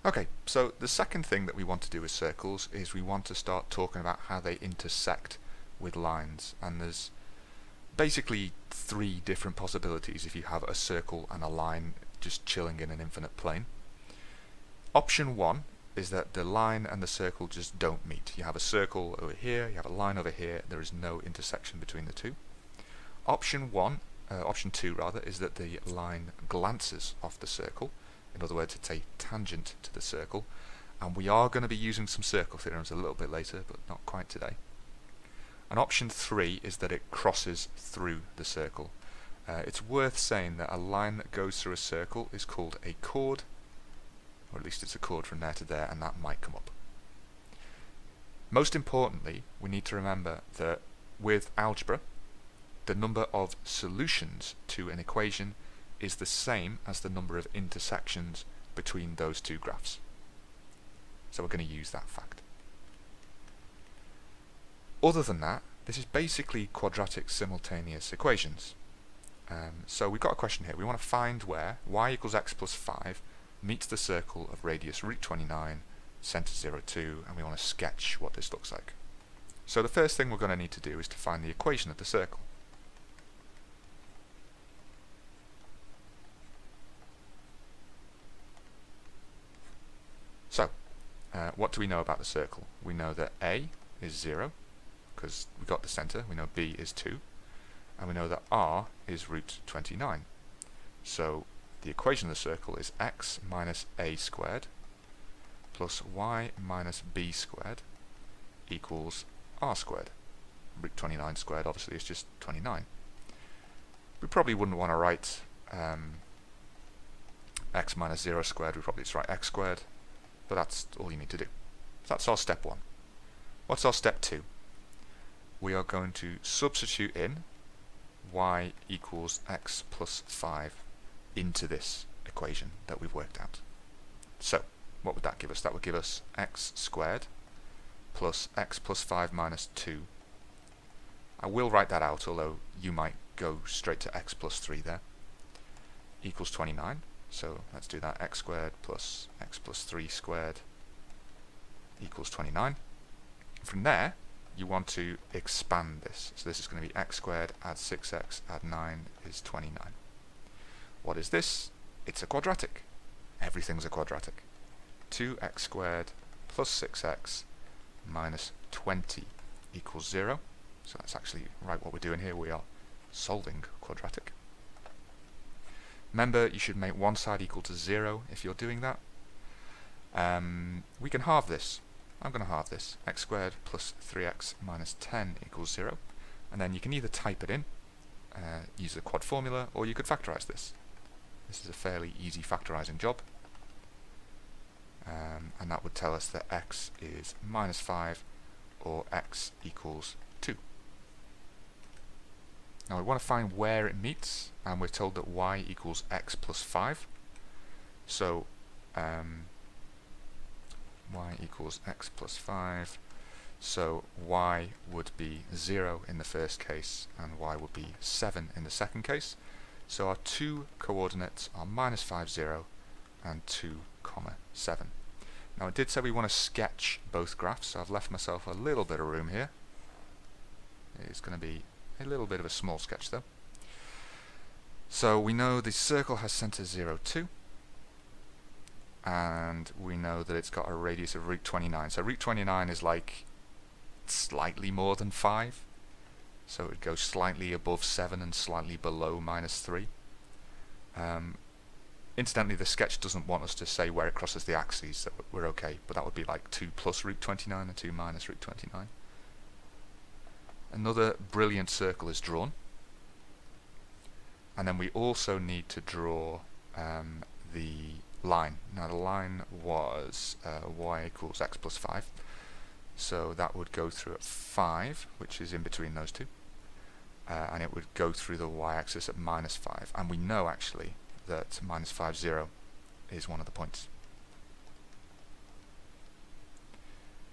Okay, so the second thing that we want to do with circles is we want to start talking about how they intersect with lines, and there's basically three different possibilities if you have a circle and a line just chilling in an infinite plane. Option one is that the line and the circle just don't meet. You have a circle over here, you have a line over here, there is no intersection between the two. Option two rather, is that the line glances off the circle. In other words, it's a tangent to the circle, and we are going to be using some circle theorems a little bit later, but not quite today. And option three is that it crosses through the circle. It's worth saying that a line that goes through a circle is called a chord, or at least it's a chord from there to there, and that might come up. Most importantly, we need to remember that with algebra, the number of solutions to an equation is the same as the number of intersections between those two graphs. So we're going to use that fact. Other than that, this is basically quadratic simultaneous equations. So we've got a question here. We want to find where y equals x plus 5 meets the circle of radius root 29, centre 0, 2, and we want to sketch what this looks like. So the first thing we're going to need to do is to find the equation of the circle. So, what do we know about the circle? We know that A is 0, because we got the centre. We know B is 2, and we know that R is root 29. So the equation of the circle is x minus a squared plus y minus b squared equals r squared. Root 29 squared obviously is just 29. We probably wouldn't want to write x minus 0 squared, we'd probably just write x squared, but that's all you need to do. So that's our step one. What's our step two? We are going to substitute in y equals x plus 5 into this equation that we've worked out. So, what would that give us? That would give us x squared plus x plus 5 minus 2. I will write that out, although you might go straight to x plus 3 there, equals 29. So let's do that. X squared plus x plus 3 squared equals 29. From there, you want to expand this. So this is going to be x squared add 6x add 9 is 29. What is this? It's a quadratic. Everything's a quadratic. 2x squared plus 6x minus 20 equals 0. So that's actually right what we're doing here. We are solving quadratic. Remember, you should make one side equal to 0 if you're doing that. We can halve this. I'm going to halve this. X squared plus 3x minus 10 equals 0. And then you can either type it in, use the quad formula, or you could factorize this. This is a fairly easy factorizing job. And that would tell us that x is minus 5 or x equals 2. Now we want to find where it meets, and we're told that y equals x plus 5. So y equals x plus 5. So y would be 0 in the first case, and y would be 7 in the second case. So our two coordinates are minus 5, 0, and 2, 7. Now I did say we want to sketch both graphs, so I've left myself a little bit of room here. It's going to be a little bit of a small sketch though. So we know the circle has centre 0, 2, and we know that it's got a radius of root 29. So root 29 is like slightly more than 5. So it would go slightly above 7 and slightly below minus 3. Incidentally, the sketch doesn't want us to say where it crosses the axes, so we're okay, but that would be like 2 plus root 29 and 2 minus root 29. Another brilliant circle is drawn. And then we also need to draw the line. Now the line was y equals x plus 5. So that would go through at 5, which is in between those two. And it would go through the y-axis at minus 5. And we know actually that minus 5, 0 is one of the points.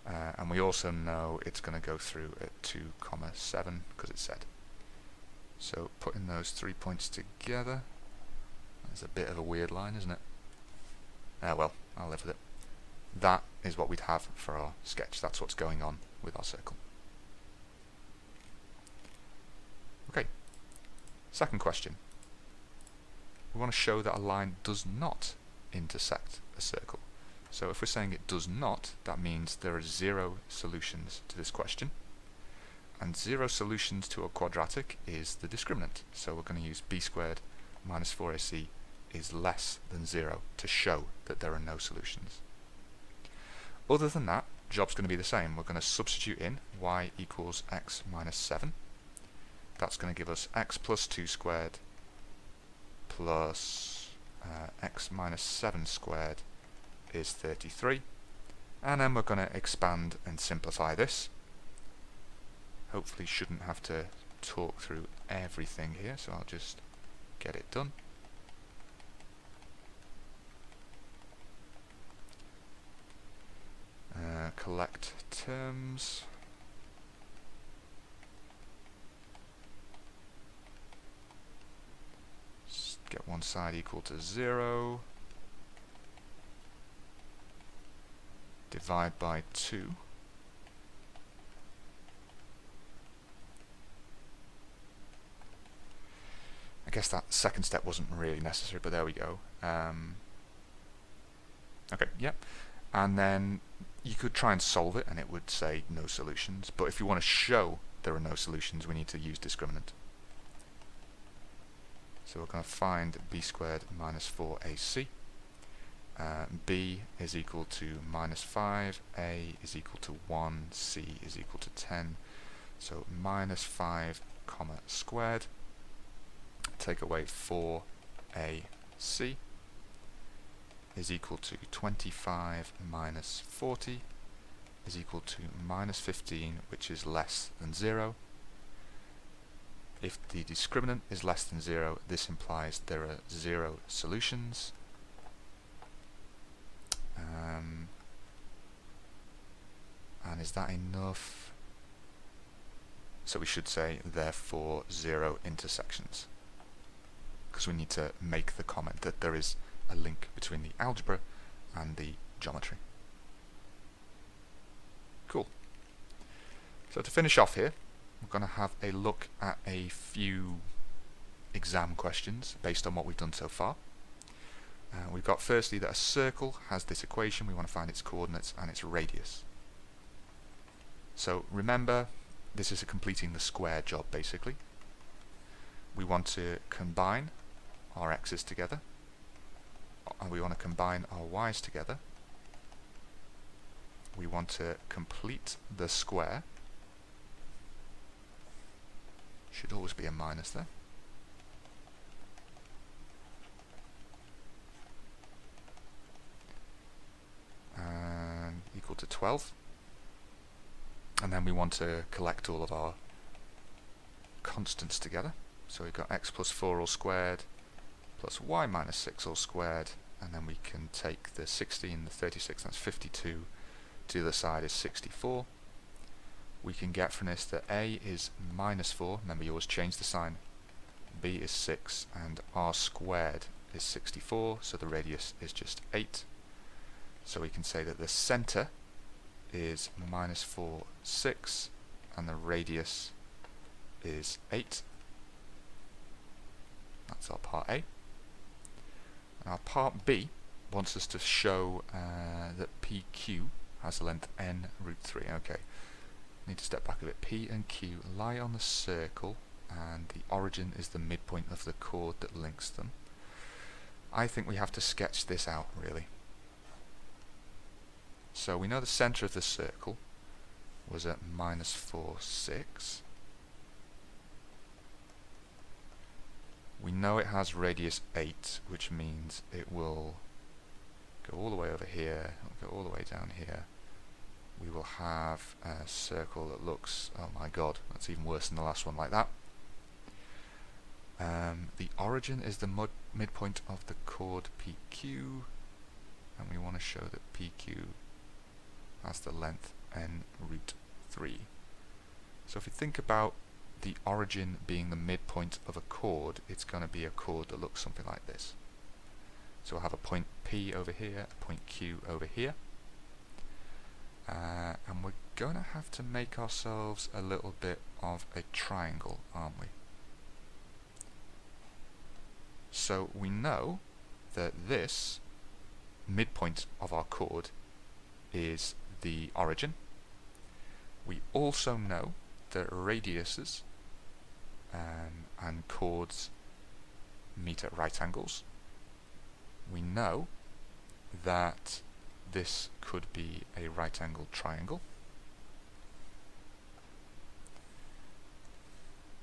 And we also know it's going to go through at 2, 7, because it said. So putting those 3 points together, that's a bit of a weird line, isn't it? Well, I'll live with it. that is what we'd have for our sketch. That's what's going on with our circle. Okay, second question. We want to show that a line does not intersect a circle. So if we're saying it does not, that means there are 0 solutions to this question. And 0 solutions to a quadratic is the discriminant. So we're going to use b squared minus 4ac is less than 0 to show that there are no solutions. Other than that, job's going to be the same. We're going to substitute in y equals x minus 7. That's going to give us x plus 2 squared plus x minus 7 squared is 33. And then we're going to expand and simplify this. Hopefully shouldn't have to talk through everything here, so I'll just get it done. Collect terms. Get one side equal to 0. Divide by 2. I guess that second step wasn't really necessary, but there we go. Okay, yep. And then you could try and solve it and it would say no solutions, but if you want to show there are no solutions, we need to use discriminant. So we're going to find b squared minus 4ac. B is equal to minus 5, a is equal to 1, c is equal to 10. So minus 5 comma squared. Take away 4ac is equal to 25 minus 40 is equal to minus 15, which is less than 0. If the discriminant is less than 0, this implies there are 0 solutions. And is that enough? So we should say, therefore, 0 intersections. Because we need to make the comment that there is a link between the algebra and the geometry. Cool. So to finish off here, we're going to have a look at a few exam questions based on what we've done so far. We've got firstly that a circle has this equation. We want to find its coordinates and its radius. So remember, this is a completing the square job basically. We want to combine our x's together, and we want to combine our y's together. We want to complete the square. Should always be a minus there. And equal to 12. And then we want to collect all of our constants together. So we've got x plus 4 all squared plus y minus 6 all squared, and then we can take the 16, the 36, that's 52, to the other side is 64. We can get from this that a is minus 4, remember you always change the sign, b is 6, and r squared is 64, so the radius is just 8. So we can say that the centre is minus 4, 6, and the radius is 8. That's our part A. Now part B wants us to show that PQ has a length n root 3. Okay, need to step back a bit. P and Q lie on the circle, and the origin is the midpoint of the chord that links them. I think we have to sketch this out, really. So we know the centre of the circle was at minus 4, 6. We know it has radius 8, which means it will go all the way over here, it'll go all the way down here. We will have a circle that looks, oh my god, that's even worse than the last one like that. The origin is the midpoint of the chord PQ, and we want to show that PQ has the length n root 3. So if you think about the origin being the midpoint of a chord, it's going to be a chord that looks something like this. So we'll have a point P over here, a point Q over here. and we're going to have to make ourselves a little bit of a triangle, aren't we? So we know that this midpoint of our chord is the origin. We also know that radiuses and chords meet at right angles. We know that this could be a right-angled triangle.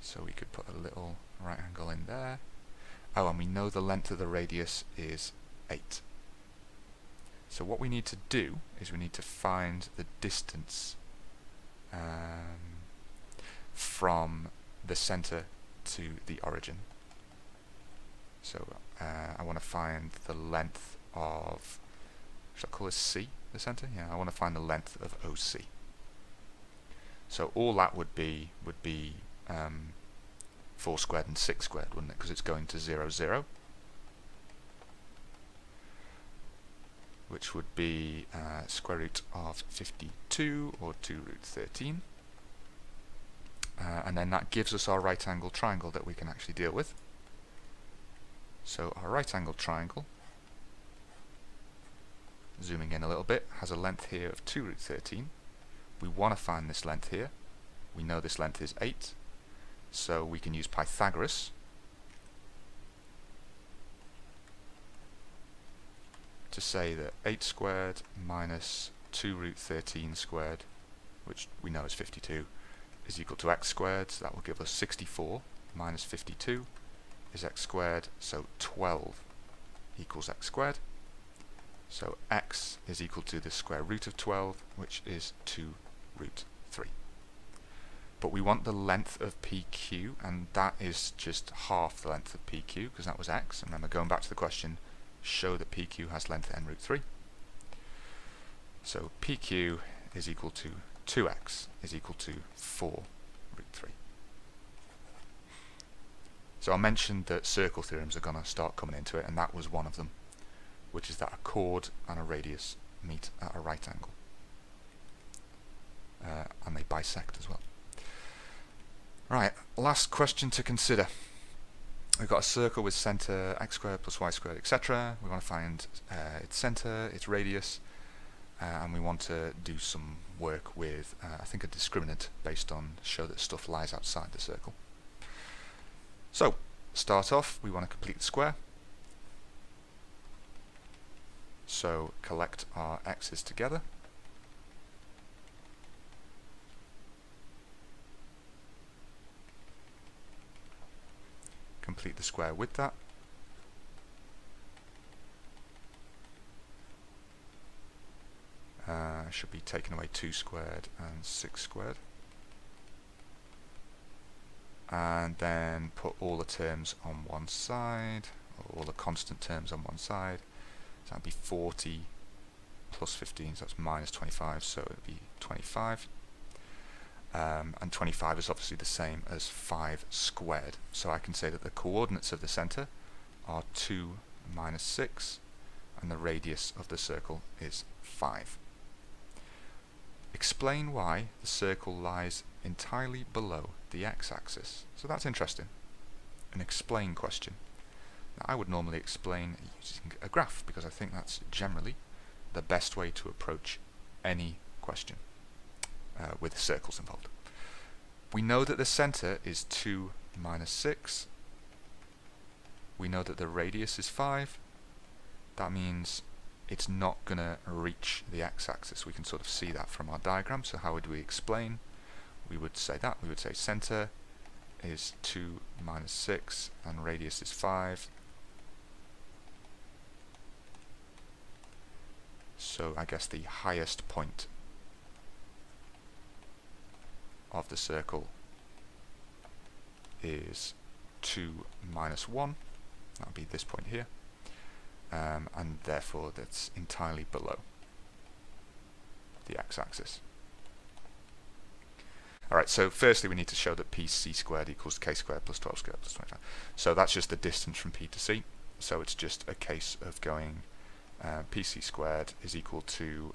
So we could put a little right angle in there. Oh, and we know the length of the radius is 8. So what we need to do is we need to find the distance from the center to the origin. So I want to find the length of, should I call this C, the center? Yeah, I want to find the length of OC. So all that would be 4 squared and 6 squared, wouldn't it? Because it's going to 0, 0. Which would be square root of 52, or 2 root 13. And then that gives us our right angle triangle that we can actually deal with. So our right angle triangle, zooming in a little bit, has a length here of 2 root 13. We want to find this length here. We know this length is 8. So we can use Pythagoras to say that 8 squared minus 2 root 13 squared, which we know is 52, is equal to x squared. So that will give us 64 minus 52 is x squared, so 12 equals x squared. So x is equal to the square root of 12, which is 2 root 3. But we want the length of PQ, and that is just half the length of PQ, because that was x. And remember, going back to the question, show that PQ has length n root 3. So PQ is equal to 2x is equal to 4 root 3. So I mentioned that circle theorems are going to start coming into it, and that was one of them, which is that a chord and a radius meet at a right angle. And they bisect as well. Right, last question to consider. We've got a circle with centre x squared plus y squared, etc. We want to find its centre, its radius, and we want to do some work with, I think, a discriminant based on show that stuff lies outside the circle. So, start off, we want to complete the square. So, collect our x's together. Complete the square with that. Should be taking away 2 squared and 6 squared. And then put all the terms on one side, or all the constant terms on one side. So that would be 40 plus 15, so that's minus 25, so it would be 25. And 25 is obviously the same as 5 squared. So I can say that the coordinates of the centre are 2 minus 6, and the radius of the circle is 5. Explain why the circle lies entirely below the x-axis. So that's interesting. An explain question. Now, I would normally explain using a graph, because I think that's generally the best way to approach any question with circles involved. We know that the centre is 2 minus 6. We know that the radius is 5. That means it's not going to reach the x-axis. We can sort of see that from our diagram. So how would we explain? We would say that. We would say centre is 2 minus 6 and radius is 5. So I guess the highest point of the circle is 2 minus 1. That would be this point here. And therefore that's entirely below the x-axis. Alright, so firstly we need to show that PC squared equals k squared plus 12 squared plus 25. So that's just the distance from P to C. So it's just a case of going PC squared is equal to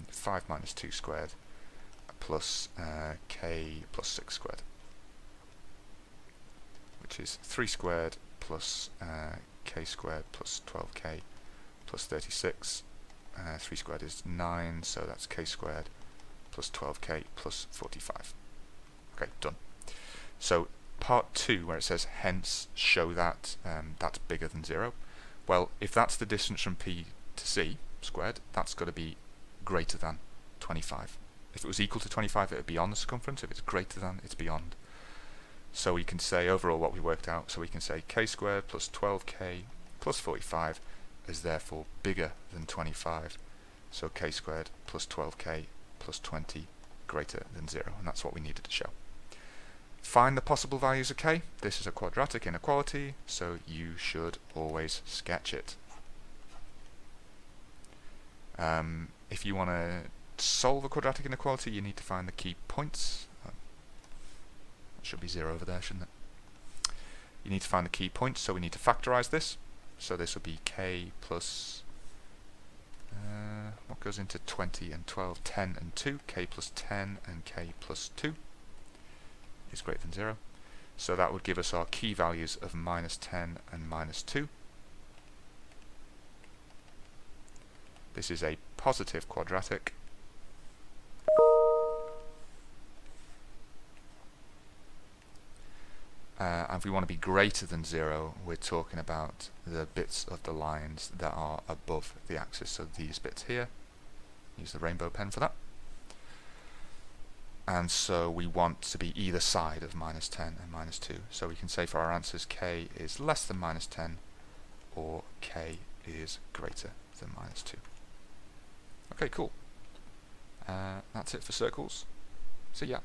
5 minus 2 squared plus k plus 6 squared, which is 3 squared plus k squared plus 12k plus 36. 3 squared is 9, so that's k squared plus 12k plus 45. Okay, done. So part 2, where it says hence show that that's bigger than 0. Well, if that's the distance from P to C squared, that's got to be greater than 25. If it was equal to 25, it would be on the circumference. If it's greater than, it's beyond. So we can say overall what we worked out. So we can say k squared plus 12k plus 45 is therefore bigger than 25. So k squared plus 12k plus 20 greater than 0. And that's what we needed to show. Find the possible values of k. This is a quadratic inequality, so you should always sketch it. If you want to solve a quadratic inequality, you need to find the key points. That should be 0 over there, shouldn't it? You need to find the key points, so we need to factorize this. So this will be k plus, what goes into 20 and 12? 10 and 2. K plus 10 and k plus 2 is greater than 0. So that would give us our key values of minus 10 and minus 2. This is a positive quadratic. And if we want to be greater than 0, we're talking about the bits of the lines that are above the axis. So these bits here. Use the rainbow pen for that. And so we want to be either side of minus 10 and minus 2. So we can say for our answers k is less than minus 10 or k is greater than minus 2. Okay, cool. That's it for circles. See ya.